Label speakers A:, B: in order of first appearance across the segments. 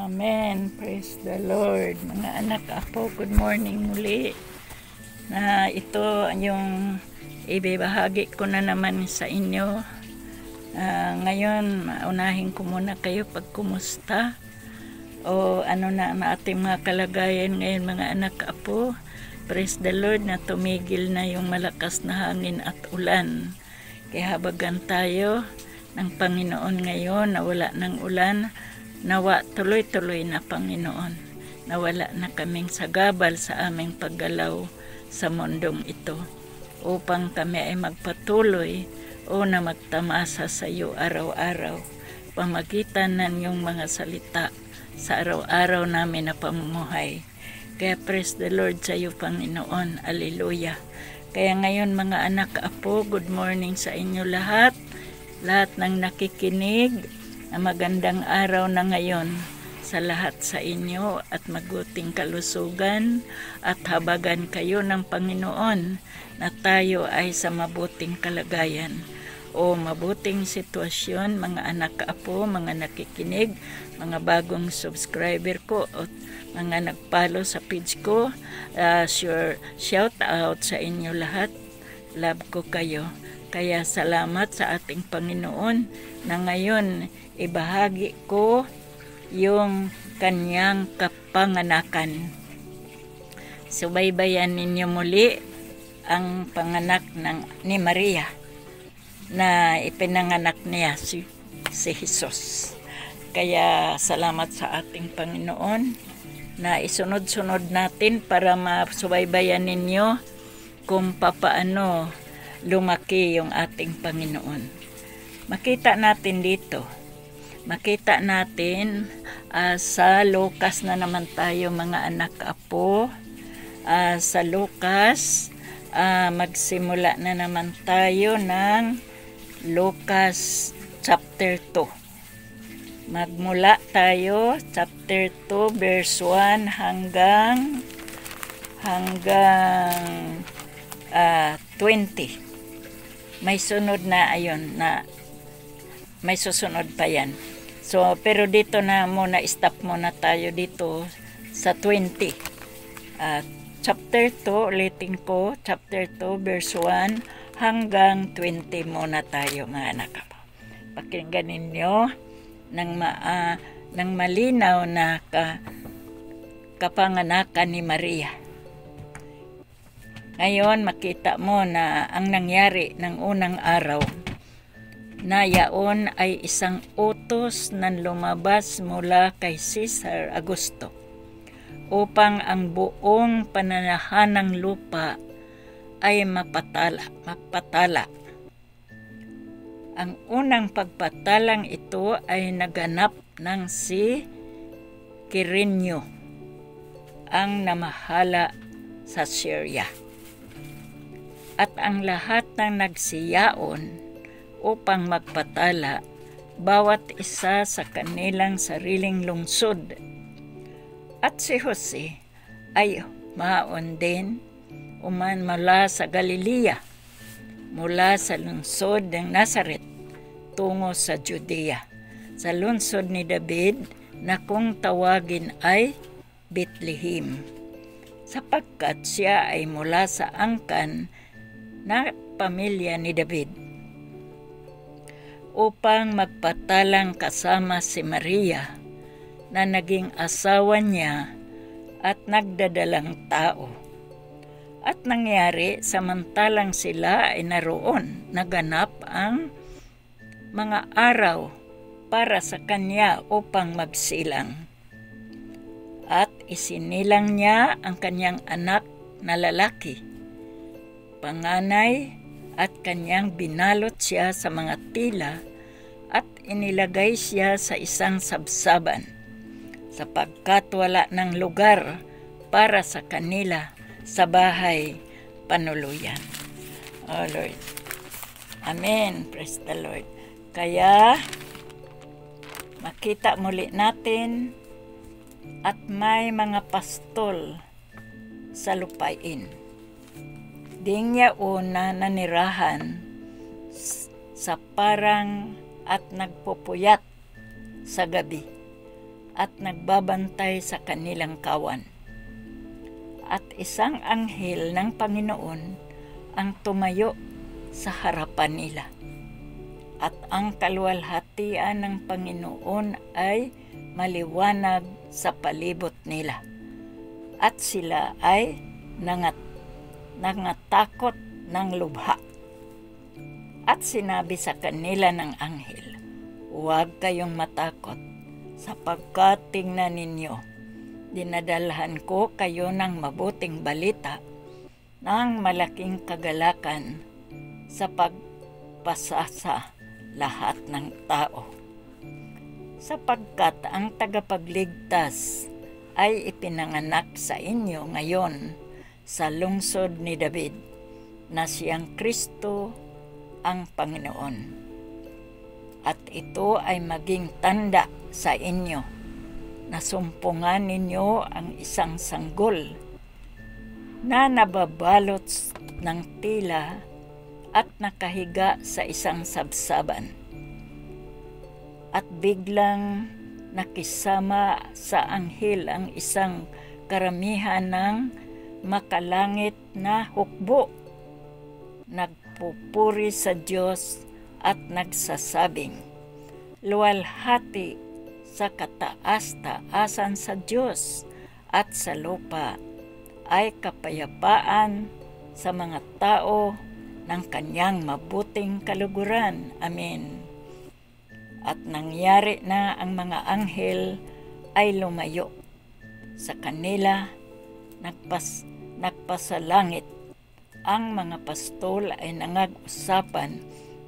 A: Amen. Praise the Lord. Mga anak, apo, good morning muli. Na ito yung ibibahagi ko na naman sa inyo. Ngayon, unahin ko muna kayo pag kumusta. O ano na ang ating mga kalagayan ngayon, mga anak, apo. Praise the Lord na tumigil na yung malakas na hangin at ulan. Kaya habagan tayo ng Panginoon ngayon na wala ng ulan. Nawa tuloy-tuloy na Panginoon. Nawala na kaming sagabal sa aming paggalaw sa mundong ito. Upang kami ay magpatuloy o na magtamasa sa iyo araw-araw. Pamagitan ng iyong mga salita sa araw-araw namin na pamumuhay. Kaya praise the Lord sa iyo, Panginoon. Alleluia. Kaya ngayon mga anak, apo, good morning sa inyo lahat. Lahat ng nakikinig. Magandang araw na ngayon sa lahat sa inyo at mabuting kalusugan at habagan kayo ng Panginoon na tayo ay sa mabuting kalagayan o mabuting sitwasyon, mga anak apo, mga nakikinig, mga bagong subscriber ko o mga nagpalo sa page ko. Sure, shout out sa inyo lahat. Love ko kayo. Kaya salamat sa ating Panginoon na ngayon ibahagi ko yung kanyang kapanganakan. Subaybayan ninyo muli ang panganak ni Maria na ipinanganak niya si Jesus. Kaya salamat sa ating Panginoon na isunod-sunod natin para masubaybayan ninyo kung papaano lumaki yung ating Panginoon. Makita natin dito. Makita natin sa Lucas na naman tayo, mga anak apo. Sa Lucas, magsimula na naman tayo ng Lucas chapter 2. Magmula tayo chapter 2 verse 1 hanggang 20. May sunod na ayon na may susunod pa yan. So pero dito na muna, stop muna tayo dito sa 20. Chapter 2, ulitin ko, chapter 2 verse 1 hanggang 20 muna tayo, mga anak. Pakinggan ninyo ng malinaw na kapanganakan ni Maria. Ngayon, makita mo na ang nangyari ng unang araw na yaon ay isang utos na lumabas mula kay Caesar Augusto upang ang buong pananahan ng lupa ay mapatala. Ang unang pagpatalang ito ay naganap ng si Quirino, ang namahala sa Syria. At ang lahat ng nagsiyaon upang magpatala, bawat isa sa kanilang sariling lungsod. At si Jose ay maon din mula sa Galilea, mula sa lungsod ng Nazaret, tungo sa Judea, sa lungsod ni David na kung tawagin ay Bethlehem, sapagkat siya ay mula sa angkan na pamilya ni David, upang magpatalang kasama si Maria na naging asawa niya at nagdadalang tao. At nangyari samantalang sila ay naroon, naganap ang mga araw para sa kanya upang magsilang. At isinilang niya ang kanyang anak na lalaki, panganay, at kanyang binalot siya sa mga tila at inilagay siya sa isang sabsaban, sapagkat wala ng lugar para sa kanila sa bahay panuluyan. Oh Lord. Amen. Praise the Lord. Kaya makita muli natin at may mga pastol sa lupain. Ding niya una nanirahan sa parang at nagpupuyat sa gabi at nagbabantay sa kanilang kawan. At isang anghel ng Panginoon ang tumayo sa harapan nila. At ang kaluwalhatian ng Panginoon ay maliwanag sa palibot nila. At sila ay nangatakot ng lubha. At sinabi sa kanila ng anghel, "Huwag kayong matakot, sapagkat tingnan ninyo, dinadalhan ko kayo ng mabuting balita ng malaking kagalakan sa pagpasa sa lahat ng tao. Sapagkat ang tagapagligtas ay ipinanganak sa inyo ngayon sa lungsod ni David, na siyang Kristo ang Panginoon. At ito ay maging tanda sa inyo, na sumpungan ninyo ang isang sanggol na nababalot ng tila at nakahiga sa isang sabsaban. At biglang nakisama sa anghel ang isang karamihan ng makalangit na hukbo. Nagpupuri sa Diyos at nagsasabing, "Luwalhati sa kataas-taasan sa Diyos, at sa lupa ay kapayapaan sa mga tao ng kanyang mabuting kaluguran." Amen. At nangyari na ang mga anghel ay lumayo sa kanila, nagpasalangit. Ang mga pastol ay nangag-usapan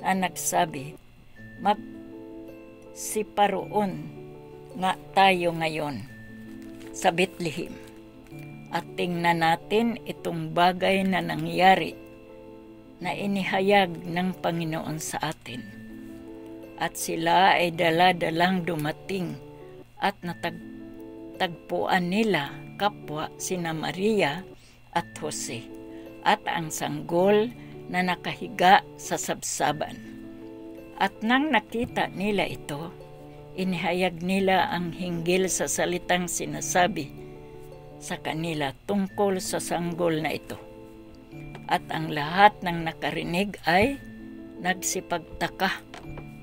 A: na nagsabi, "Magsiparoon nga tayo ngayon sa Bethlehem at tingnan natin itong bagay na nangyari na inihayag ng Panginoon sa atin." At sila ay dala-dalang dumating at natagpuan nila kapwa sina Maria at Jose at ang sanggol na nakahiga sa sabsaban. At nang nakita nila ito, inihayag nila ang hinggil sa salitang sinasabi sa kanila tungkol sa sanggol na ito. At ang lahat ng nakarinig ay nagsipagtaka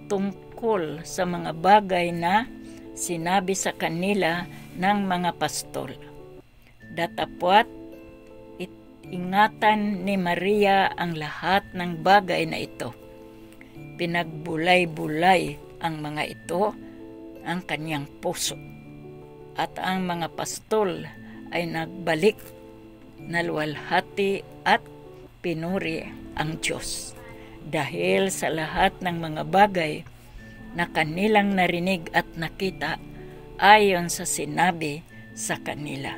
A: tungkol sa mga bagay na sinabi sa kanila ng mga pastol. Datapwat ingatan ni Maria ang lahat ng bagay na ito. Pinagbulay-bulay ang mga ito ang kanyang puso. At ang mga pastol ay nagbalik na luwalhati at pinuri ang Diyos dahil sa lahat ng mga bagay na kanilang narinig at nakita ayon sa sinabi sa kanila.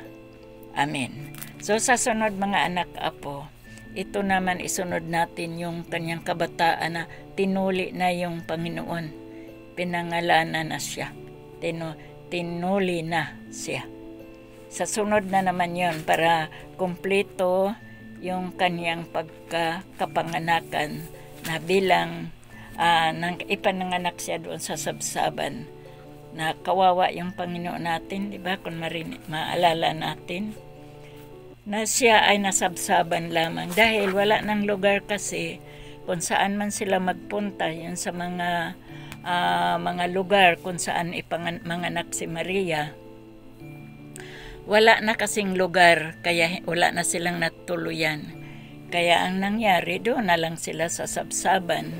A: Amen. So sa sunod mga anak apo, ito naman isunod natin yung kanyang kabataan na tinuli na yung Panginoon. Pinangalanan na siya. Tinuli na siya. Sa sunod na naman yon para kumpleto yung kanyang pagkakapanganakan na bilang nang ipananganak siya doon sa sabsaban. Na kawawa yung Panginoon natin, di ba? Kung maalala natin na siya ay nasabsaban lamang dahil wala ng lugar kasi kung saan man sila magpunta yun sa mga lugar kung saan ipanganak si Maria. Wala na kasing lugar kaya wala na silang natuluyan. Kaya ang nangyari doon na lang sila sa sabsaban.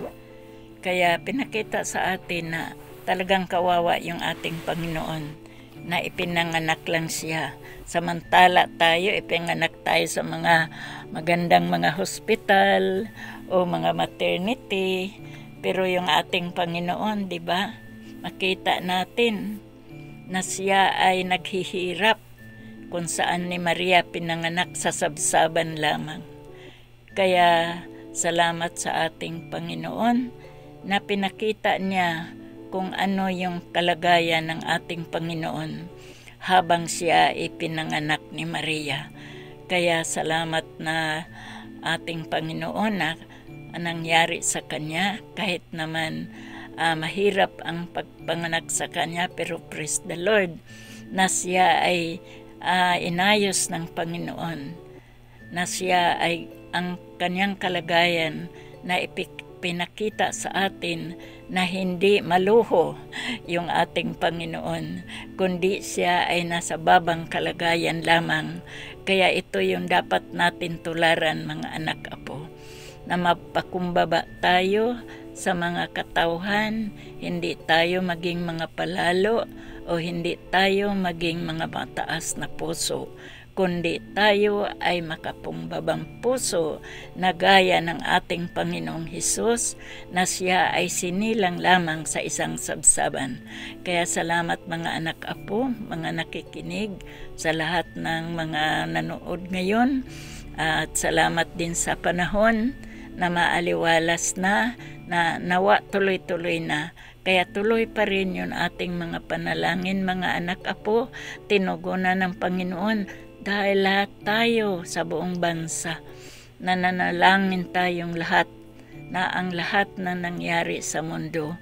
A: Kaya pinakita sa atin na talagang kawawa yung ating Panginoon na ipinanganak lang siya. Samantala tayo, ipinanganak tayo sa mga magandang mga hospital o mga maternity. Pero yung ating Panginoon, di ba? Makita natin na siya ay naghihirap kung saan ni Maria pinanganak sa sabsaban lamang. Kaya salamat sa ating Panginoon na pinakita niya kung ano yung kalagayan ng ating Panginoon habang siya ipinanganak ni Maria. Kaya salamat na ating Panginoon na nangyari sa kanya kahit naman mahirap ang pagpanganak sa kanya, pero praise the Lord na siya ay inayos ng Panginoon, na siya ay ang kanyang kalagayan na pinakita sa atin na hindi maluho yung ating Panginoon, kundi siya ay nasa babang kalagayan lamang. Kaya ito yung dapat natin tularan, mga anak apo, na mapakumbaba tayo sa mga katauhan, hindi tayo maging mga palalo o hindi tayo maging mga mataas na puso, kundi tayo ay makapumbabang puso na gaya ng ating Panginoong Hesus, na siya ay sinilang lamang sa isang sabsaban. Kaya salamat mga anak apo, mga nakikinig, sa lahat ng mga nanood ngayon, at salamat din sa panahon na maaliwalas na nawa tuloy-tuloy na. Kaya tuloy pa rin yung ating mga panalangin, mga anak apo, tinugunan ng Panginoon. Dahil lahat tayo sa buong bansa, nananalangin tayong lahat na ang lahat na nangyari sa mundo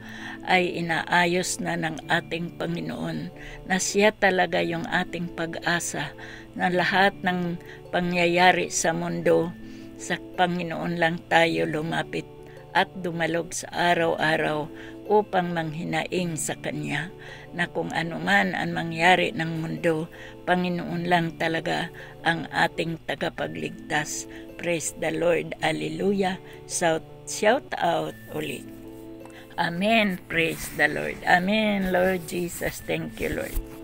A: ay inaayos na ng ating Panginoon, na siya talaga yung ating pag-asa, na lahat ng pangyayari sa mundo, sa Panginoon lang tayo lumapit at dumalog sa araw-araw upang manghinaing sa Kanya, na kung anuman ang mangyari ng mundo, Panginoon lang talaga ang ating tagapagligtas. Praise the Lord. Hallelujah. Shout out ulit. Amen. Praise the Lord. Amen, Lord Jesus. Thank you, Lord.